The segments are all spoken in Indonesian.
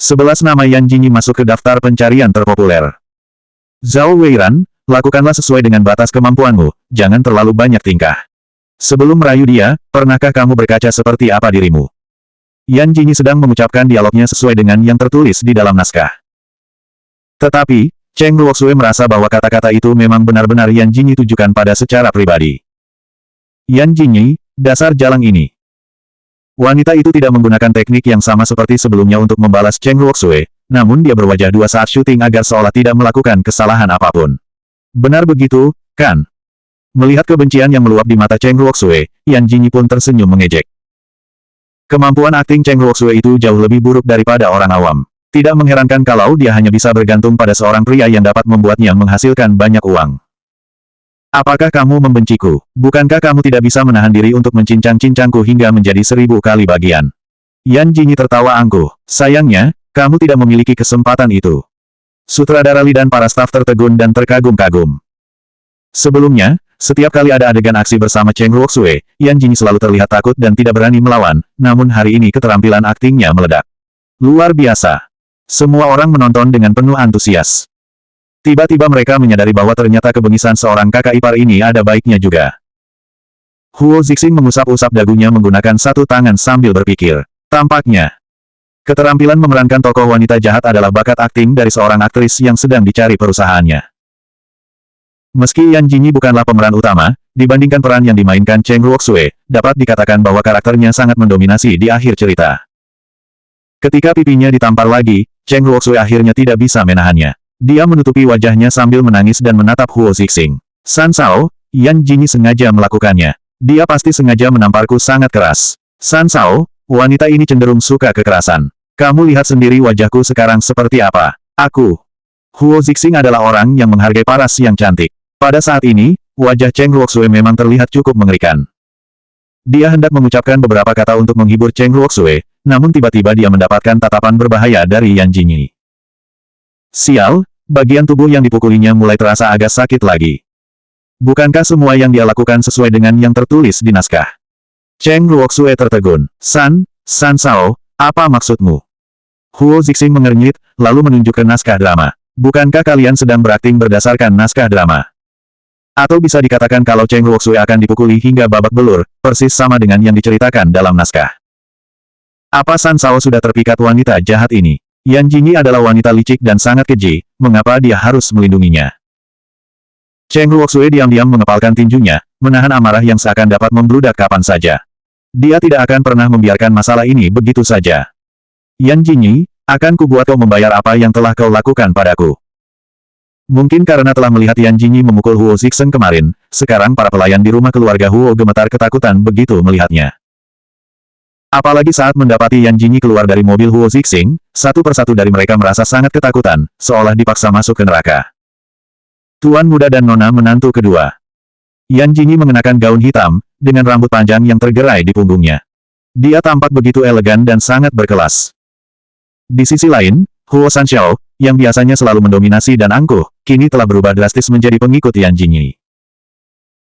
11 nama Yan Jinyi masuk ke daftar pencarian terpopuler. Zhao Weiran, lakukanlah sesuai dengan batas kemampuanmu, jangan terlalu banyak tingkah. Sebelum merayu dia, pernahkah kamu berkaca seperti apa dirimu? Yan Jinyi sedang mengucapkan dialognya sesuai dengan yang tertulis di dalam naskah. Tetapi, Cheng Luoxue merasa bahwa kata-kata itu memang benar-benar Yan Jinyi tujukan pada secara pribadi. Yan Jinyi, dasar jalang ini. Wanita itu tidak menggunakan teknik yang sama seperti sebelumnya untuk membalas Cheng Luoxue, namun dia berwajah dua saat syuting agar seolah tidak melakukan kesalahan apapun. Benar begitu, kan? Melihat kebencian yang meluap di mata Cheng Luoxue, Yan Jinyi pun tersenyum mengejek. Kemampuan akting Cheng Luoxue itu jauh lebih buruk daripada orang awam. Tidak mengherankan kalau dia hanya bisa bergantung pada seorang pria yang dapat membuatnya menghasilkan banyak uang. Apakah kamu membenciku? Bukankah kamu tidak bisa menahan diri untuk mencincang-cincangku hingga menjadi 1000 kali bagian? Yan Jinyi tertawa angkuh. Sayangnya, kamu tidak memiliki kesempatan itu. Sutradara Li dan para staf tertegun dan terkagum-kagum. Sebelumnya, setiap kali ada adegan aksi bersama Cheng Luoxue, Yan Jinyi selalu terlihat takut dan tidak berani melawan, namun hari ini keterampilan aktingnya meledak. Luar biasa. Semua orang menonton dengan penuh antusias. Tiba-tiba mereka menyadari bahwa ternyata kebengisan seorang kakak ipar ini ada baiknya juga. Huo Zixing mengusap-usap dagunya menggunakan satu tangan sambil berpikir. Tampaknya, keterampilan memerankan tokoh wanita jahat adalah bakat akting dari seorang aktris yang sedang dicari perusahaannya. Meski Yan Jinyi bukanlah pemeran utama, dibandingkan peran yang dimainkan Cheng Luoxue, dapat dikatakan bahwa karakternya sangat mendominasi di akhir cerita. Ketika pipinya ditampar lagi, Cheng Luoxue akhirnya tidak bisa menahannya. Dia menutupi wajahnya sambil menangis dan menatap Huo Zixing. San Shao, Yan Jinyi sengaja melakukannya. Dia pasti sengaja menamparku sangat keras. San Shao, wanita ini cenderung suka kekerasan. Kamu lihat sendiri wajahku sekarang seperti apa. Aku. Huo Zixing adalah orang yang menghargai paras yang cantik. Pada saat ini, wajah Cheng Luoxue memang terlihat cukup mengerikan. Dia hendak mengucapkan beberapa kata untuk menghibur Cheng Luoxue, namun tiba-tiba dia mendapatkan tatapan berbahaya dari Yan Jinyi. Sial, bagian tubuh yang dipukulinya mulai terasa agak sakit lagi. Bukankah semua yang dia lakukan sesuai dengan yang tertulis di naskah? Cheng Luoxue tertegun. San Shao, apa maksudmu? Huo Zixing mengernyit, lalu menunjukkan naskah drama. Bukankah kalian sedang berakting berdasarkan naskah drama? Atau bisa dikatakan kalau Cheng Luoxue akan dipukuli hingga babak belur, persis sama dengan yang diceritakan dalam naskah. Apa San Shao sudah terpikat wanita jahat ini? Yan Jinyi adalah wanita licik dan sangat keji, mengapa dia harus melindunginya? Cheng Luoxue diam-diam mengepalkan tinjunya, menahan amarah yang seakan dapat membludak kapan saja. Dia tidak akan pernah membiarkan masalah ini begitu saja. Yan Jinyi, akan kubuat kau membayar apa yang telah kau lakukan padaku. Mungkin karena telah melihat Yan Jinyi memukul Huo Zixing kemarin, sekarang para pelayan di rumah keluarga Huo gemetar ketakutan begitu melihatnya. Apalagi saat mendapati Yan Jinyi keluar dari mobil Huo Zixing, satu persatu dari mereka merasa sangat ketakutan, seolah dipaksa masuk ke neraka. Tuan muda dan nona menantu kedua. Yan Jinyi mengenakan gaun hitam, dengan rambut panjang yang tergerai di punggungnya. Dia tampak begitu elegan dan sangat berkelas. Di sisi lain, Huo Sanxiao, yang biasanya selalu mendominasi dan angkuh, kini telah berubah drastis menjadi pengikut Yan Jinyi.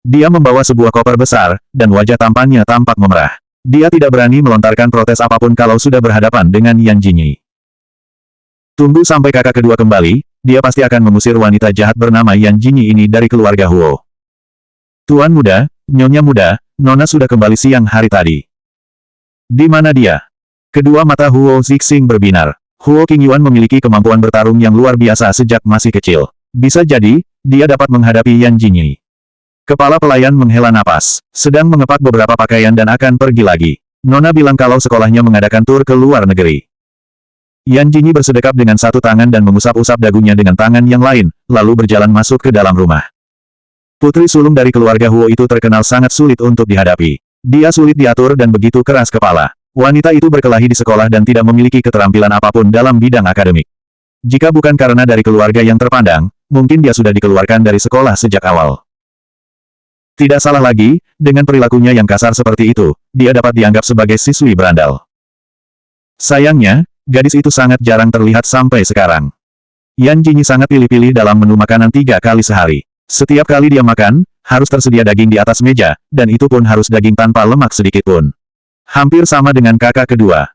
Dia membawa sebuah koper besar, dan wajah tampannya tampak memerah. Dia tidak berani melontarkan protes apapun kalau sudah berhadapan dengan Yan Jinyi. Tunggu sampai kakak kedua kembali, dia pasti akan mengusir wanita jahat bernama Yan Jinyi ini dari keluarga Huo. Tuan muda, nyonya muda, nona sudah kembali siang hari tadi. Di mana dia? Kedua mata Huo Zixing berbinar. Huo Qingyuan memiliki kemampuan bertarung yang luar biasa sejak masih kecil. Bisa jadi, dia dapat menghadapi Yan Jinyi. Kepala pelayan menghela napas, sedang mengepak beberapa pakaian dan akan pergi lagi. Nona bilang kalau sekolahnya mengadakan tur ke luar negeri. Yan Jinyi bersedekap dengan satu tangan dan mengusap-usap dagunya dengan tangan yang lain, lalu berjalan masuk ke dalam rumah. Putri sulung dari keluarga Huo itu terkenal sangat sulit untuk dihadapi. Dia sulit diatur dan begitu keras kepala. Wanita itu berkelahi di sekolah dan tidak memiliki keterampilan apapun dalam bidang akademik. Jika bukan karena dari keluarga yang terpandang, mungkin dia sudah dikeluarkan dari sekolah sejak awal. Tidak salah lagi, dengan perilakunya yang kasar seperti itu, dia dapat dianggap sebagai siswi berandal. Sayangnya, gadis itu sangat jarang terlihat sampai sekarang. Yan Jinyi sangat pilih-pilih dalam menu makanan 3 kali sehari. Setiap kali dia makan, harus tersedia daging di atas meja, dan itu pun harus daging tanpa lemak sedikit pun. Hampir sama dengan kakak kedua.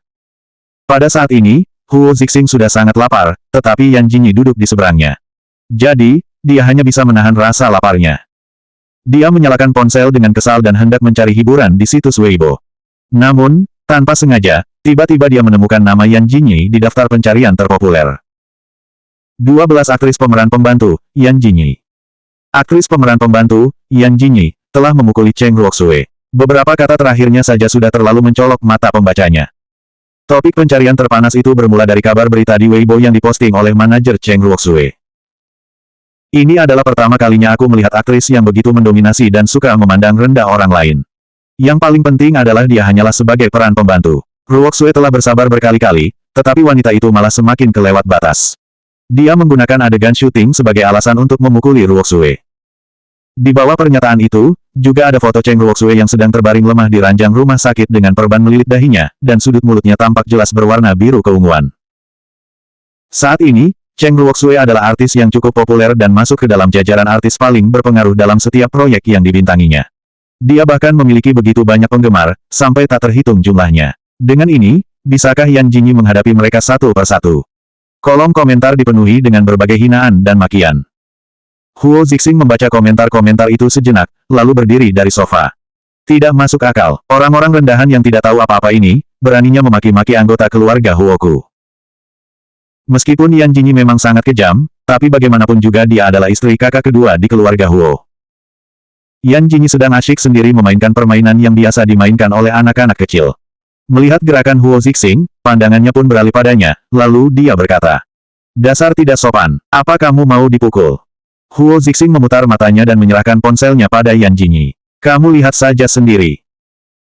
Pada saat ini, Huo Zixing sudah sangat lapar, tetapi Yan Jinyi duduk di seberangnya. Jadi, dia hanya bisa menahan rasa laparnya. Dia menyalakan ponsel dengan kesal dan hendak mencari hiburan di situs Weibo. Namun, tanpa sengaja, tiba-tiba dia menemukan nama Yan Jinyi di daftar pencarian terpopuler. 12 aktris pemeran pembantu, Yan Jinyi. Aktris pemeran pembantu, Yan Jinyi, telah memukuli Cheng Ruoxue. Beberapa kata terakhirnya saja sudah terlalu mencolok mata pembacanya. Topik pencarian terpanas itu bermula dari kabar berita di Weibo yang diposting oleh manajer Cheng Ruoxue. Ini adalah pertama kalinya aku melihat aktris yang begitu mendominasi dan suka memandang rendah orang lain. Yang paling penting adalah dia hanyalah sebagai peran pembantu. Ruoxue telah bersabar berkali-kali, tetapi wanita itu malah semakin kelewat batas. Dia menggunakan adegan syuting sebagai alasan untuk memukuli Ruoxue. Di bawah pernyataan itu, juga ada foto Cheng Ruoxue yang sedang terbaring lemah di ranjang rumah sakit dengan perban melilit dahinya, dan sudut mulutnya tampak jelas berwarna biru keunguan. Saat ini, Cheng Ruoxue adalah artis yang cukup populer dan masuk ke dalam jajaran artis paling berpengaruh dalam setiap proyek yang dibintanginya. Dia bahkan memiliki begitu banyak penggemar, sampai tak terhitung jumlahnya. Dengan ini, bisakah Yan Jinyi menghadapi mereka satu persatu? Kolom komentar dipenuhi dengan berbagai hinaan dan makian. Huo Zixing membaca komentar-komentar itu sejenak, lalu berdiri dari sofa. Tidak masuk akal, orang-orang rendahan yang tidak tahu apa-apa ini, beraninya memaki-maki anggota keluarga Huoku. Meskipun Yan Jinyi memang sangat kejam, tapi bagaimanapun juga dia adalah istri kakak kedua di keluarga Huo. Yan Jinyi sedang asyik sendiri memainkan permainan yang biasa dimainkan oleh anak-anak kecil. Melihat gerakan Huo Zixing, pandangannya pun beralih padanya, lalu dia berkata, "Dasar tidak sopan, apa kamu mau dipukul?" Huo Zixing memutar matanya dan menyerahkan ponselnya pada Yan Jinyi. "Kamu lihat saja sendiri."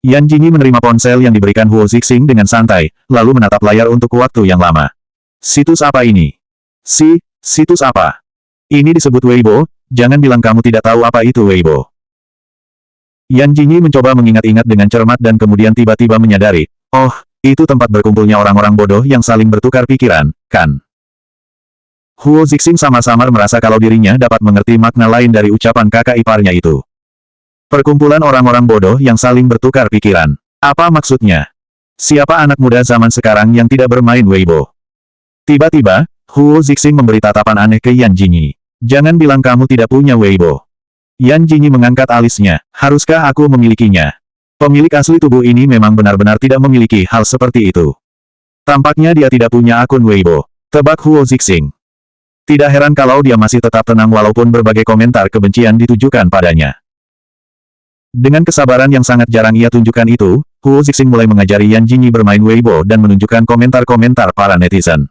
Yan Jinyi menerima ponsel yang diberikan Huo Zixing dengan santai, lalu menatap layar untuk waktu yang lama. Situs apa ini? Situs apa? Ini disebut Weibo, jangan bilang kamu tidak tahu apa itu Weibo. Yan Jinyi mencoba mengingat-ingat dengan cermat dan kemudian tiba-tiba menyadari, oh, itu tempat berkumpulnya orang-orang bodoh yang saling bertukar pikiran, kan? Huo Zixing samar-samar merasa kalau dirinya dapat mengerti makna lain dari ucapan kakak iparnya itu. Perkumpulan orang-orang bodoh yang saling bertukar pikiran. Apa maksudnya? Siapa anak muda zaman sekarang yang tidak bermain Weibo? Tiba-tiba, Huo Zixing memberi tatapan aneh ke Yan Jinyi. Jangan bilang kamu tidak punya Weibo. Yan Jinyi mengangkat alisnya. Haruskah aku memilikinya? Pemilik asli tubuh ini memang benar-benar tidak memiliki hal seperti itu. Tampaknya dia tidak punya akun Weibo. Tebak Huo Zixing. Tidak heran kalau dia masih tetap tenang walaupun berbagai komentar kebencian ditujukan padanya. Dengan kesabaran yang sangat jarang ia tunjukkan itu, Huo Zixing mulai mengajari Yan Jinyi bermain Weibo dan menunjukkan komentar-komentar para netizen.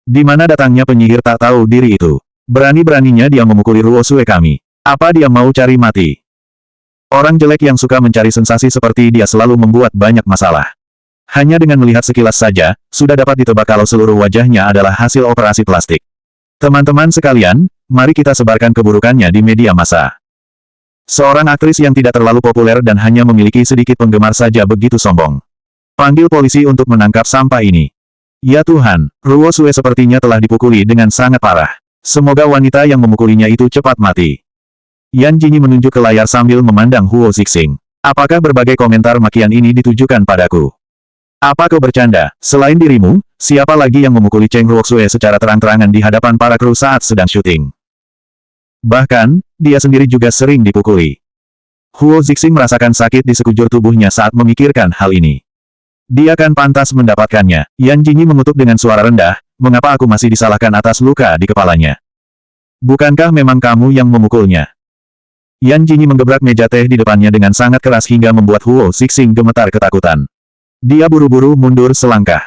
Di mana datangnya penyihir tak tahu diri itu? Berani-beraninya dia memukuli Ruoxue kami. Apa dia mau cari mati? Orang jelek yang suka mencari sensasi seperti dia selalu membuat banyak masalah. Hanya dengan melihat sekilas saja, sudah dapat ditebak kalau seluruh wajahnya adalah hasil operasi plastik. Teman-teman sekalian, mari kita sebarkan keburukannya di media massa. Seorang aktris yang tidak terlalu populer dan hanya memiliki sedikit penggemar saja begitu sombong. Panggil polisi untuk menangkap sampah ini. Ya Tuhan, Ruoxue sepertinya telah dipukuli dengan sangat parah. Semoga wanita yang memukulinya itu cepat mati. Yan Jinyi menunjuk ke layar sambil memandang Huo Zixing. Apakah berbagai komentar makian ini ditujukan padaku? Apa kau bercanda? Selain dirimu, siapa lagi yang memukuli Cheng Ruoxue secara terang-terangan di hadapan para kru saat sedang syuting? Bahkan, dia sendiri juga sering dipukuli. Huo Zixing merasakan sakit di sekujur tubuhnya saat memikirkan hal ini. Dia kan pantas mendapatkannya. Yan Jinyi mengutuk dengan suara rendah, mengapa aku masih disalahkan atas luka di kepalanya? Bukankah memang kamu yang memukulnya? Yan Jinyi menggebrak meja teh di depannya dengan sangat keras hingga membuat Huo Zixing gemetar ketakutan. Dia buru-buru mundur selangkah.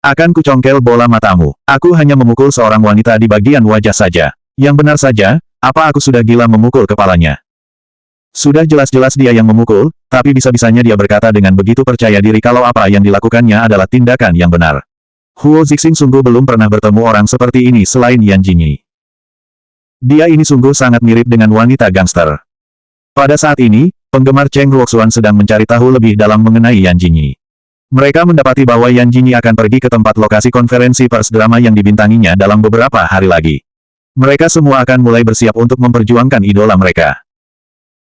Akan kucongkel bola matamu. Aku hanya memukul seorang wanita di bagian wajah saja. Yang benar saja, apa aku sudah gila memukul kepalanya? Sudah jelas-jelas dia yang memukul, tapi bisa-bisanya dia berkata dengan begitu percaya diri kalau apa yang dilakukannya adalah tindakan yang benar. Huo Zixing sungguh belum pernah bertemu orang seperti ini selain Yan Jinyi. Dia ini sungguh sangat mirip dengan wanita gangster. Pada saat ini, penggemar Cheng Ruoxuan sedang mencari tahu lebih dalam mengenai Yan Jinyi. Mereka mendapati bahwa Yan Jinyi akan pergi ke tempat lokasi konferensi pers drama yang dibintanginya dalam beberapa hari lagi. Mereka semua akan mulai bersiap untuk memperjuangkan idola mereka.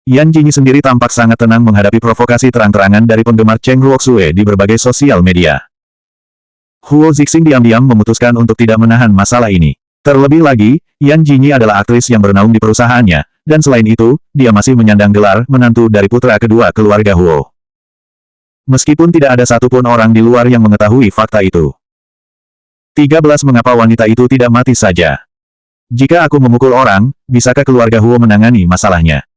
Yan Jinyi sendiri tampak sangat tenang menghadapi provokasi terang-terangan dari penggemar Cheng Ruoxue di berbagai sosial media. Huo Zixing diam-diam memutuskan untuk tidak menahan masalah ini. Terlebih lagi, Yan Jinyi adalah aktris yang bernaung di perusahaannya, dan selain itu, dia masih menyandang gelar menantu dari putra kedua keluarga Huo. Meskipun tidak ada satupun orang di luar yang mengetahui fakta itu. 13. Mengapa wanita itu tidak mati saja? Jika aku memukul orang, bisakah keluarga Huo menangani masalahnya?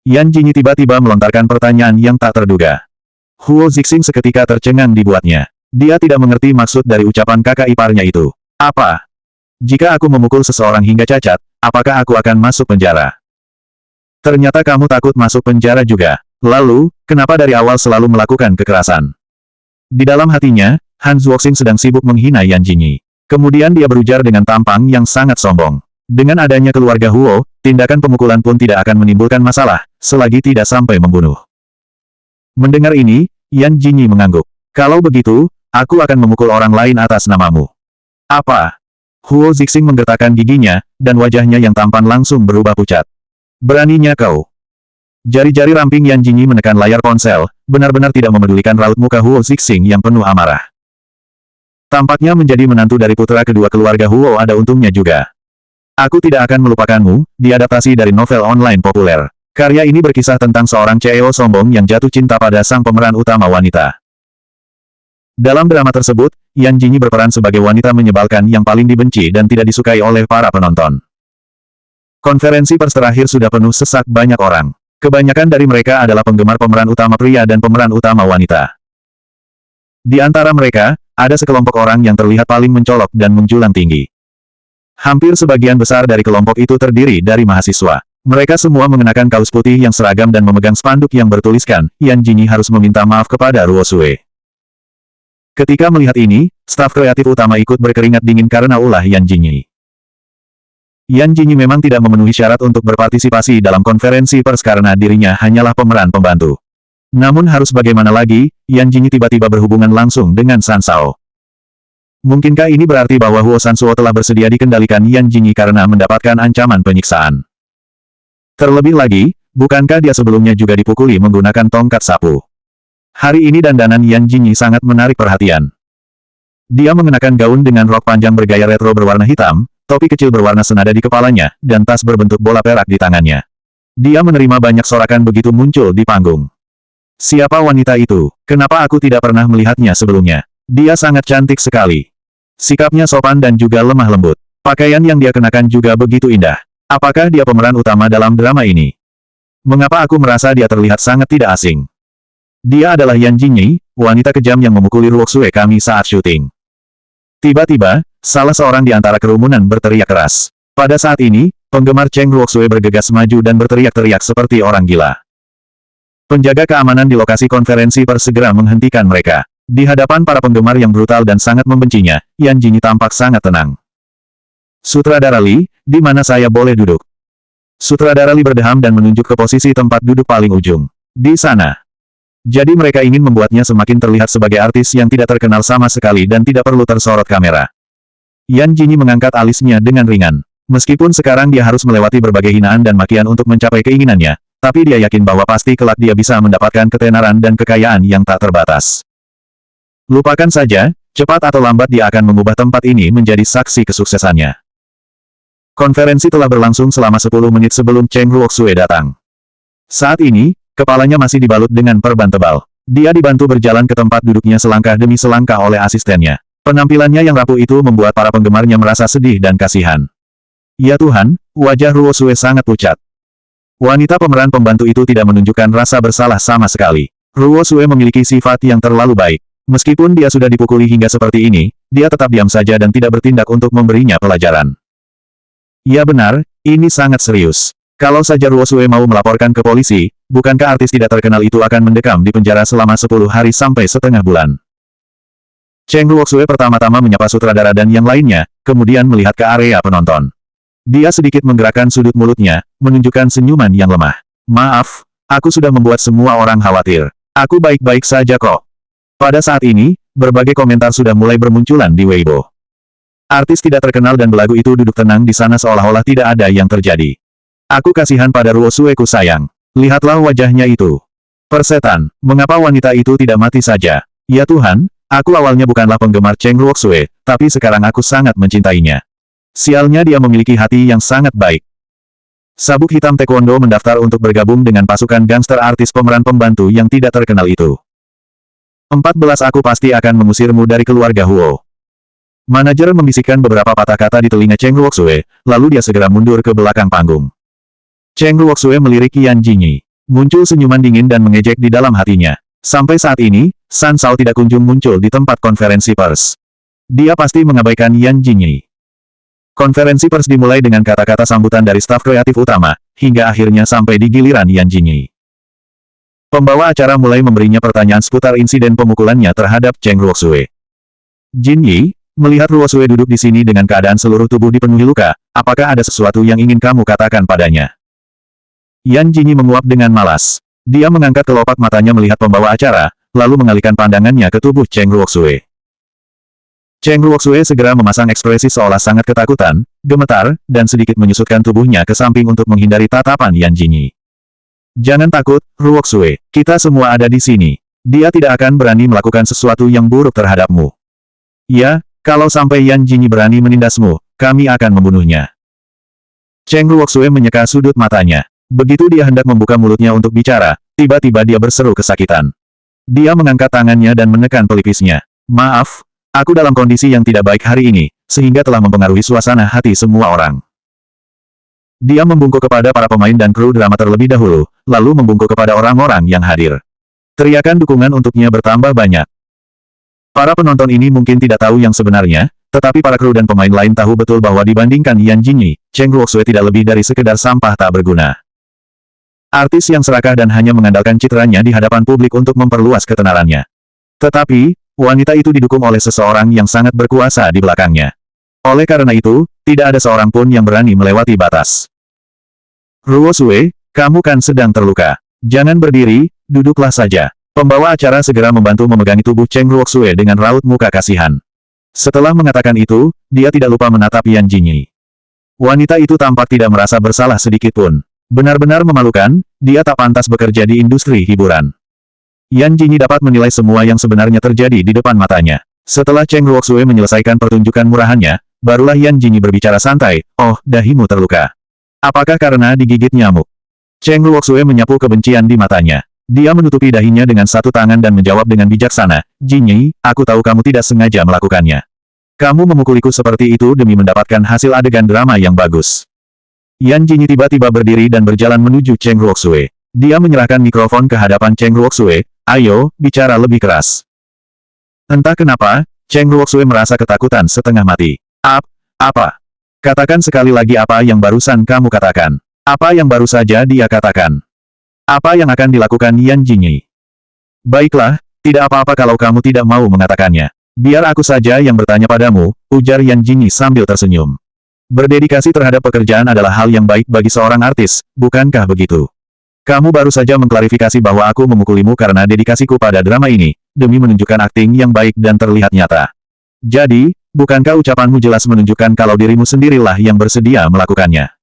Yan Jinyi tiba-tiba melontarkan pertanyaan yang tak terduga. Huo Zixing seketika tercengang dibuatnya. Dia tidak mengerti maksud dari ucapan kakak iparnya itu. Apa? Jika aku memukul seseorang hingga cacat, apakah aku akan masuk penjara? Ternyata kamu takut masuk penjara juga. Lalu, kenapa dari awal selalu melakukan kekerasan? Di dalam hatinya, Han Zuoxing sedang sibuk menghina Yan Jinyi. Kemudian dia berujar dengan tampang yang sangat sombong. Dengan adanya keluarga Huo, tindakan pemukulan pun tidak akan menimbulkan masalah, selagi tidak sampai membunuh. Mendengar ini, Yan Jinyi mengangguk. Kalau begitu, aku akan memukul orang lain atas namamu. Apa? Huo Zixing menggertakkan giginya, dan wajahnya yang tampan langsung berubah pucat. Beraninya kau. Jari-jari ramping Yan Jinyi menekan layar ponsel, benar-benar tidak memedulikan raut muka Huo Zixing yang penuh amarah. Tampaknya menjadi menantu dari putra kedua keluarga Huo ada untungnya juga. Aku tidak akan melupakanmu, diadaptasi dari novel online populer. Karya ini berkisah tentang seorang CEO sombong yang jatuh cinta pada sang pemeran utama wanita. Dalam drama tersebut, Yan Jinyi berperan sebagai wanita menyebalkan yang paling dibenci dan tidak disukai oleh para penonton. Konferensi pers terakhir sudah penuh sesak banyak orang. Kebanyakan dari mereka adalah penggemar pemeran utama pria dan pemeran utama wanita. Di antara mereka, ada sekelompok orang yang terlihat paling mencolok dan menjulang tinggi. Hampir sebagian besar dari kelompok itu terdiri dari mahasiswa. Mereka semua mengenakan kaos putih yang seragam dan memegang spanduk yang bertuliskan, Yan Jinyi harus meminta maaf kepada Ruo Sue. Ketika melihat ini, staf kreatif utama ikut berkeringat dingin karena ulah Yan Jinyi. Yan Jinyi memang tidak memenuhi syarat untuk berpartisipasi dalam konferensi pers karena dirinya hanyalah pemeran pembantu. Namun harus bagaimana lagi, Yan Jinyi tiba-tiba berhubungan langsung dengan San Shao. Mungkinkah ini berarti bahwa Huo Sansuo telah bersedia dikendalikan Yan Jinyi karena mendapatkan ancaman penyiksaan? Terlebih lagi, bukankah dia sebelumnya juga dipukuli menggunakan tongkat sapu? Hari ini dandanan Yan Jinyi sangat menarik perhatian. Dia mengenakan gaun dengan rok panjang bergaya retro berwarna hitam, topi kecil berwarna senada di kepalanya, dan tas berbentuk bola perak di tangannya. Dia menerima banyak sorakan begitu muncul di panggung. Siapa wanita itu? Kenapa aku tidak pernah melihatnya sebelumnya? Dia sangat cantik sekali. Sikapnya sopan dan juga lemah lembut. Pakaian yang dia kenakan juga begitu indah. Apakah dia pemeran utama dalam drama ini? Mengapa aku merasa dia terlihat sangat tidak asing? Dia adalah Yan Jinyi, wanita kejam yang memukuli Ruo Sue kami saat syuting. Tiba-tiba, salah seorang di antara kerumunan berteriak keras. Pada saat ini, penggemar Cheng Ruo Sue bergegas maju dan berteriak-teriak seperti orang gila. Penjaga keamanan di lokasi konferensi pers segera menghentikan mereka. Di hadapan para penggemar yang brutal dan sangat membencinya, Yan Jinyi tampak sangat tenang. Sutradara Li, di mana saya boleh duduk? Sutradara Li berdeham dan menunjuk ke posisi tempat duduk paling ujung. Di sana. Jadi mereka ingin membuatnya semakin terlihat sebagai artis yang tidak terkenal sama sekali dan tidak perlu tersorot kamera. Yan Jinyi mengangkat alisnya dengan ringan. Meskipun sekarang dia harus melewati berbagai hinaan dan makian untuk mencapai keinginannya, tapi dia yakin bahwa pasti kelak dia bisa mendapatkan ketenaran dan kekayaan yang tak terbatas. Lupakan saja, cepat atau lambat dia akan mengubah tempat ini menjadi saksi kesuksesannya. Konferensi telah berlangsung selama 10 menit sebelum Cheng Ruoxue datang. Saat ini, kepalanya masih dibalut dengan perban tebal. Dia dibantu berjalan ke tempat duduknya selangkah demi selangkah oleh asistennya. Penampilannya yang rapuh itu membuat para penggemarnya merasa sedih dan kasihan. Ya Tuhan, wajah Ruo Sue sangat pucat. Wanita pemeran pembantu itu tidak menunjukkan rasa bersalah sama sekali. Ruo Sue memiliki sifat yang terlalu baik. Meskipun dia sudah dipukuli hingga seperti ini, dia tetap diam saja dan tidak bertindak untuk memberinya pelajaran. Ya benar, ini sangat serius. Kalau saja Ruo Sue mau melaporkan ke polisi, bukankah artis tidak terkenal itu akan mendekam di penjara selama 10 hari sampai setengah bulan? Cheng Ruoxue pertama-tama menyapa sutradara dan yang lainnya, kemudian melihat ke area penonton. Dia sedikit menggerakkan sudut mulutnya, menunjukkan senyuman yang lemah. Maaf, aku sudah membuat semua orang khawatir. Aku baik-baik saja kok. Pada saat ini, berbagai komentar sudah mulai bermunculan di Weibo. Artis tidak terkenal dan belagu itu duduk tenang di sana seolah-olah tidak ada yang terjadi. Aku kasihan pada Ruo Sue-ku sayang. Lihatlah wajahnya itu. Persetan, mengapa wanita itu tidak mati saja? Ya Tuhan, Aku awalnya bukanlah penggemar Cheng Luoxue, tapi sekarang aku sangat mencintainya. Sialnya dia memiliki hati yang sangat baik. Sabuk Hitam Taekwondo mendaftar untuk bergabung dengan pasukan gangster artis pemeran pembantu yang tidak terkenal itu. 14 Aku pasti akan mengusirmu dari keluarga Huo. Manajer membisikkan beberapa patah kata di telinga Cheng Luoxue, lalu dia segera mundur ke belakang panggung. Cheng Luoxue melirik Yan Jinyi. Muncul senyuman dingin dan mengejek di dalam hatinya. Sampai saat ini, San Shao tidak kunjung muncul di tempat konferensi pers. Dia pasti mengabaikan Yan Jinyi. Konferensi pers dimulai dengan kata-kata sambutan dari staf kreatif utama, hingga akhirnya sampai di giliran Yan Jinyi. Pembawa acara mulai memberinya pertanyaan seputar insiden pemukulannya terhadap Cheng Luoxue. Jinyi, melihat Luoxue duduk di sini dengan keadaan seluruh tubuh dipenuhi luka, apakah ada sesuatu yang ingin kamu katakan padanya? Yan Jinyi menguap dengan malas. Dia mengangkat kelopak matanya melihat pembawa acara, lalu mengalihkan pandangannya ke tubuh Cheng Luoxue. Cheng Luoxue segera memasang ekspresi seolah sangat ketakutan, gemetar, dan sedikit menyusutkan tubuhnya ke samping untuk menghindari tatapan Yan Jinyi. Jangan takut, Luoxue, kita semua ada di sini. Dia tidak akan berani melakukan sesuatu yang buruk terhadapmu. Ya, kalau sampai Yan Jinyi berani menindasmu, kami akan membunuhnya. Cheng Luoxue menyeka sudut matanya. Begitu dia hendak membuka mulutnya untuk bicara, tiba-tiba dia berseru kesakitan. Dia mengangkat tangannya dan menekan pelipisnya. Maaf, aku dalam kondisi yang tidak baik hari ini, sehingga telah mempengaruhi suasana hati semua orang. Dia membungkuk kepada para pemain dan kru drama terlebih dahulu, lalu membungkuk kepada orang-orang yang hadir. Teriakan dukungan untuknya bertambah banyak. Para penonton ini mungkin tidak tahu yang sebenarnya, tetapi para kru dan pemain lain tahu betul bahwa dibandingkan Yan Jinyi, Cheng Luoxue tidak lebih dari sekedar sampah tak berguna. Artis yang serakah dan hanya mengandalkan citranya di hadapan publik untuk memperluas ketenarannya. Tetapi, wanita itu didukung oleh seseorang yang sangat berkuasa di belakangnya. Oleh karena itu, tidak ada seorang pun yang berani melewati batas. Luoxue, kamu kan sedang terluka. Jangan berdiri, duduklah saja. Pembawa acara segera membantu memegangi tubuh Cheng Luoxue dengan raut muka kasihan. Setelah mengatakan itu, dia tidak lupa menatap Yan Jinyi. Wanita itu tampak tidak merasa bersalah sedikit pun. Benar-benar memalukan, dia tak pantas bekerja di industri hiburan. Yan Jinyi dapat menilai semua yang sebenarnya terjadi di depan matanya. Setelah Cheng Luoxue menyelesaikan pertunjukan murahannya, barulah Yan Jinyi berbicara santai, "Oh, dahimu terluka. Apakah karena digigit nyamuk?" Cheng Luoxue menyapu kebencian di matanya. Dia menutupi dahinya dengan satu tangan dan menjawab dengan bijaksana, "Jinyi, aku tahu kamu tidak sengaja melakukannya. Kamu memukuliku seperti itu demi mendapatkan hasil adegan drama yang bagus." Yan Jinyi tiba-tiba berdiri dan berjalan menuju Cheng Luoxue. Dia menyerahkan mikrofon ke hadapan Cheng Luoxue, "Ayo, bicara lebih keras." Entah kenapa, Cheng Luoxue merasa ketakutan setengah mati. Apa? Katakan sekali lagi apa yang barusan kamu katakan. Apa yang baru saja dia katakan? Apa yang akan dilakukan Yan Jinyi? Baiklah, tidak apa-apa kalau kamu tidak mau mengatakannya. Biar aku saja yang bertanya padamu, ujar Yan Jinyi sambil tersenyum. Berdedikasi terhadap pekerjaan adalah hal yang baik bagi seorang artis, bukankah begitu? Kamu baru saja mengklarifikasi bahwa aku memukulimu karena dedikasiku pada drama ini, demi menunjukkan akting yang baik dan terlihat nyata. Jadi, bukankah ucapanmu jelas menunjukkan kalau dirimu sendirilah yang bersedia melakukannya?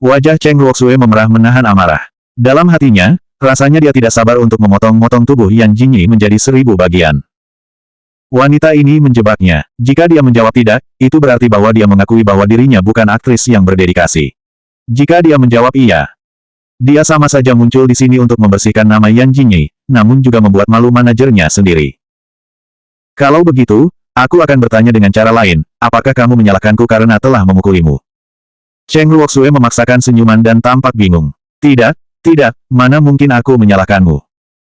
Wajah Cheng Luoxue memerah menahan amarah. Dalam hatinya, rasanya dia tidak sabar untuk memotong-motong tubuh Yan Jinyi menjadi 1000 bagian. Wanita ini menjebaknya. Jika dia menjawab tidak, itu berarti bahwa dia mengakui bahwa dirinya bukan aktris yang berdedikasi. Jika dia menjawab iya, dia sama saja muncul di sini untuk membersihkan nama Yan Jinyi, namun juga membuat malu manajernya sendiri. Kalau begitu, aku akan bertanya dengan cara lain, apakah kamu menyalahkanku karena telah memukulimu? Cheng Luoxue memaksakan senyuman dan tampak bingung. Tidak, mana mungkin aku menyalahkanmu.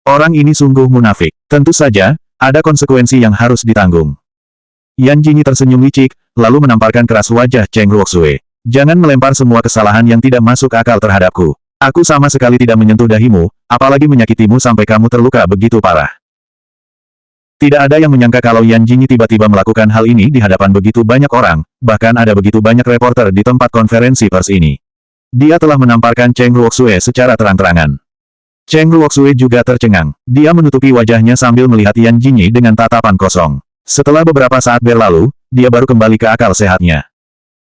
Orang ini sungguh munafik. Tentu saja, ada konsekuensi yang harus ditanggung. Yan Jinyi tersenyum licik, lalu menamparkan keras wajah Cheng Luoxue. Jangan melempar semua kesalahan yang tidak masuk akal terhadapku. Aku sama sekali tidak menyentuh dahimu, apalagi menyakitimu sampai kamu terluka begitu parah. Tidak ada yang menyangka kalau Yan Jinyi tiba-tiba melakukan hal ini di hadapan begitu banyak orang, bahkan ada begitu banyak reporter di tempat konferensi pers ini. Dia telah menamparkan Cheng Luoxue secara terang-terangan. Cheng Luoxue juga tercengang. Dia menutupi wajahnya sambil melihat Yan Jinyi dengan tatapan kosong. Setelah beberapa saat berlalu, dia baru kembali ke akal sehatnya.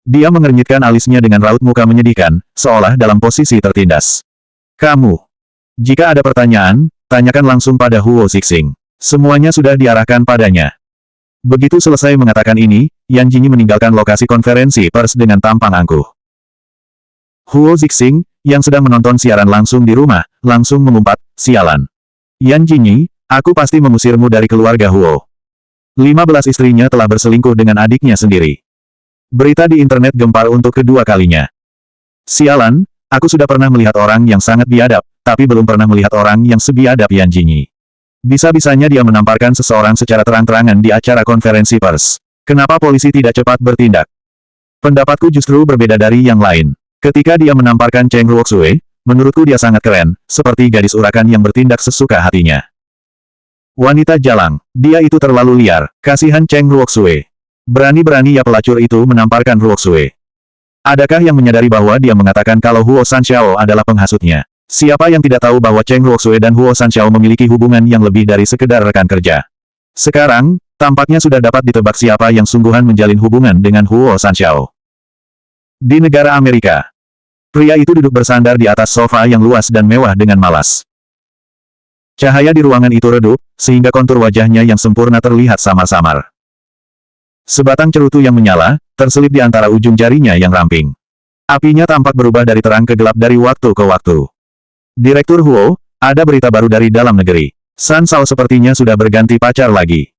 Dia mengernyitkan alisnya dengan raut muka menyedihkan, seolah dalam posisi tertindas. Kamu. Jika ada pertanyaan, tanyakan langsung pada Huo Zixing. Semuanya sudah diarahkan padanya. Begitu selesai mengatakan ini, Yan Jingyi meninggalkan lokasi konferensi pers dengan tampang angkuh. Huo Zixing, yang sedang menonton siaran langsung di rumah, langsung mengumpat, sialan. Yan Jingyi, aku pasti mengusirmu dari keluarga Huo. 15 istrinya telah berselingkuh dengan adiknya sendiri. Berita di internet gempar untuk kedua kalinya. Sialan, aku sudah pernah melihat orang yang sangat biadab, tapi belum pernah melihat orang yang sebiadab Yan Jingyi. Bisa-bisanya dia menamparkan seseorang secara terang-terangan di acara konferensi pers. Kenapa polisi tidak cepat bertindak? Pendapatku justru berbeda dari yang lain. Ketika dia menamparkan Cheng Ruoxue, menurutku dia sangat keren, seperti gadis urakan yang bertindak sesuka hatinya. Wanita jalang, dia itu terlalu liar, kasihan Cheng Ruoxue. Berani-berani ya pelacur itu menamparkan Ruoxue. Adakah yang menyadari bahwa dia mengatakan kalau Huo Sanxiao adalah penghasutnya? Siapa yang tidak tahu bahwa Cheng Ruoxue dan Huo Sanxiao memiliki hubungan yang lebih dari sekedar rekan kerja? Sekarang, tampaknya sudah dapat ditebak siapa yang sungguhan menjalin hubungan dengan Huo Sanxiao. Di negara Amerika, pria itu duduk bersandar di atas sofa yang luas dan mewah dengan malas. Cahaya di ruangan itu redup, sehingga kontur wajahnya yang sempurna terlihat samar-samar. Sebatang cerutu yang menyala, terselip di antara ujung jarinya yang ramping. Apinya tampak berubah dari terang ke gelap dari waktu ke waktu. Direktur Huo, ada berita baru dari dalam negeri. San Sao sepertinya sudah berganti pacar lagi.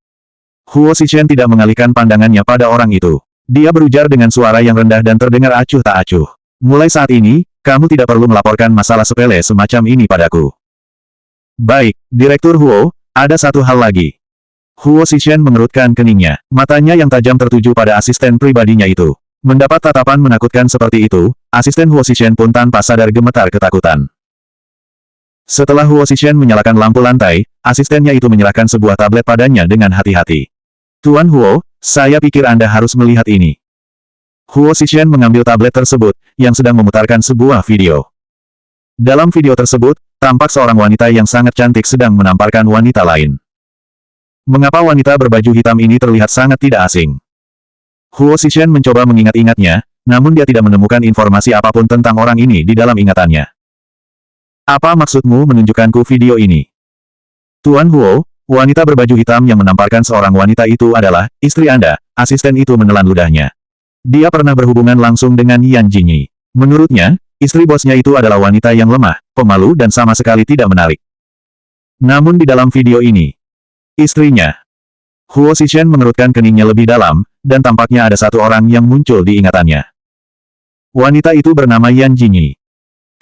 Huo Zixing tidak mengalihkan pandangannya pada orang itu. Dia berujar dengan suara yang rendah dan terdengar acuh tak acuh. Mulai saat ini, kamu tidak perlu melaporkan masalah sepele semacam ini padaku. Baik, Direktur Huo, ada satu hal lagi. Huo Zixing mengerutkan keningnya. Matanya yang tajam tertuju pada asisten pribadinya itu. Mendapat tatapan menakutkan seperti itu, asisten Huo Zixing pun tanpa sadar gemetar ketakutan. Setelah Huo Zixing menyalakan lampu lantai, asistennya itu menyerahkan sebuah tablet padanya dengan hati-hati. Tuan Huo, saya pikir Anda harus melihat ini. Huo Zixing mengambil tablet tersebut, yang sedang memutarkan sebuah video. Dalam video tersebut, tampak seorang wanita yang sangat cantik sedang menamparkan wanita lain. Mengapa wanita berbaju hitam ini terlihat sangat tidak asing? Huo Zixing mencoba mengingat-ingatnya, namun dia tidak menemukan informasi apapun tentang orang ini di dalam ingatannya. Apa maksudmu menunjukkanku video ini? Tuan Huo, wanita berbaju hitam yang menamparkan seorang wanita itu adalah istri Anda. Asisten itu menelan ludahnya. Dia pernah berhubungan langsung dengan Yan Jingyi. Menurutnya, istri bosnya itu adalah wanita yang lemah, pemalu dan sama sekali tidak menarik. Namun di dalam video ini, istrinya. Huo Zixing mengerutkan keningnya lebih dalam, dan tampaknya ada satu orang yang muncul di ingatannya. Wanita itu bernama Yan Jingyi.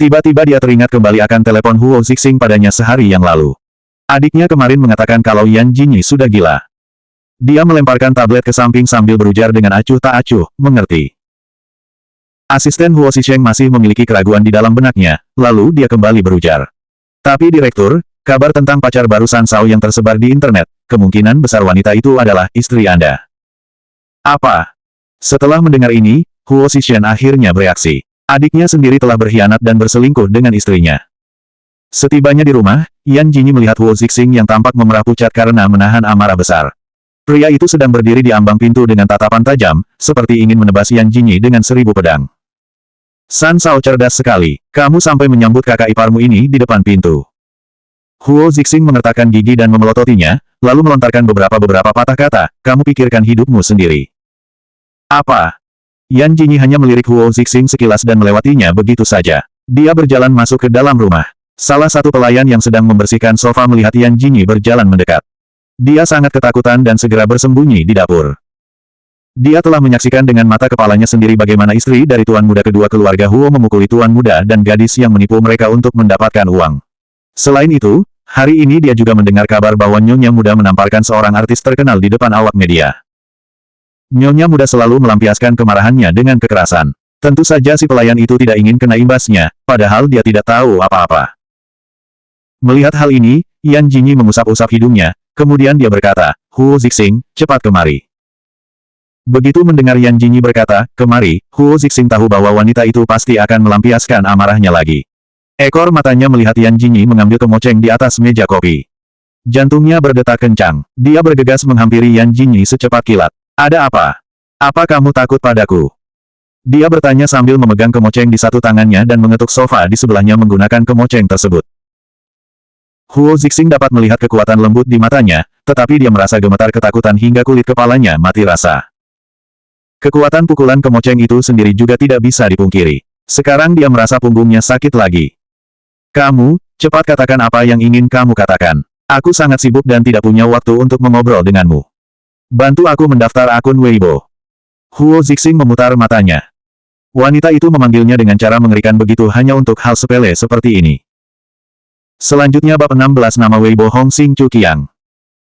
Tiba-tiba dia teringat kembali akan telepon Huo Zixing padanya sehari yang lalu. Adiknya kemarin mengatakan kalau Yan Jingyi sudah gila. Dia melemparkan tablet ke samping sambil berujar dengan acuh tak acuh, mengerti. Asisten Huo Zixing masih memiliki keraguan di dalam benaknya, lalu dia kembali berujar. Tapi Direktur, kabar tentang pacar baru San Sao yang tersebar di internet, kemungkinan besar wanita itu adalah istri Anda. Apa? Setelah mendengar ini, Huo Zixing akhirnya bereaksi. Adiknya sendiri telah berkhianat dan berselingkuh dengan istrinya. Setibanya di rumah, Yan Jingyi melihat Huo Zixing yang tampak memerah pucat karena menahan amarah besar. Pria itu sedang berdiri di ambang pintu dengan tatapan tajam, seperti ingin menebas Yan Jingyi dengan 1000 pedang. San Sao cerdas sekali, kamu sampai menyambut kakak iparmu ini di depan pintu. Huo Zixing mengertakkan gigi dan memelototinya, lalu melontarkan beberapa patah kata, kamu pikirkan hidupmu sendiri. Apa? Yan Jingyi hanya melirik Huo Zixing sekilas dan melewatinya begitu saja. Dia berjalan masuk ke dalam rumah. Salah satu pelayan yang sedang membersihkan sofa melihat Yan Jingyi berjalan mendekat. Dia sangat ketakutan dan segera bersembunyi di dapur. Dia telah menyaksikan dengan mata kepalanya sendiri bagaimana istri dari tuan muda kedua keluarga Huo memukuli tuan muda dan gadis yang menipu mereka untuk mendapatkan uang. Selain itu, hari ini dia juga mendengar kabar bahwa Nyonya Muda menamparkan seorang artis terkenal di depan awak media. Nyonya Muda selalu melampiaskan kemarahannya dengan kekerasan. Tentu saja si pelayan itu tidak ingin kena imbasnya, padahal dia tidak tahu apa-apa. Melihat hal ini, Yan Jingyi mengusap-usap hidungnya, kemudian dia berkata, Huo Zixing, cepat kemari. Begitu mendengar Yan Jingyi berkata, kemari, Huo Zixing tahu bahwa wanita itu pasti akan melampiaskan amarahnya lagi. Ekor matanya melihat Yan Jingyi mengambil kemoceng di atas meja kopi. Jantungnya berdetak kencang. Dia bergegas menghampiri Yan Jingyi secepat kilat. Ada apa? Apa kamu takut padaku? Dia bertanya sambil memegang kemoceng di satu tangannya dan mengetuk sofa di sebelahnya menggunakan kemoceng tersebut. Huo Zixing dapat melihat kekuatan lembut di matanya, tetapi dia merasa gemetar ketakutan hingga kulit kepalanya mati rasa. Kekuatan pukulan kemoceng itu sendiri juga tidak bisa dipungkiri. Sekarang dia merasa punggungnya sakit lagi. Kamu, cepat katakan apa yang ingin kamu katakan. Aku sangat sibuk dan tidak punya waktu untuk mengobrol denganmu. Bantu aku mendaftar akun Weibo. Huo Zixing memutar matanya. Wanita itu memanggilnya dengan cara mengerikan begitu hanya untuk hal sepele seperti ini. Selanjutnya bab 16 nama Weibo Hong Xing Chu Qiang.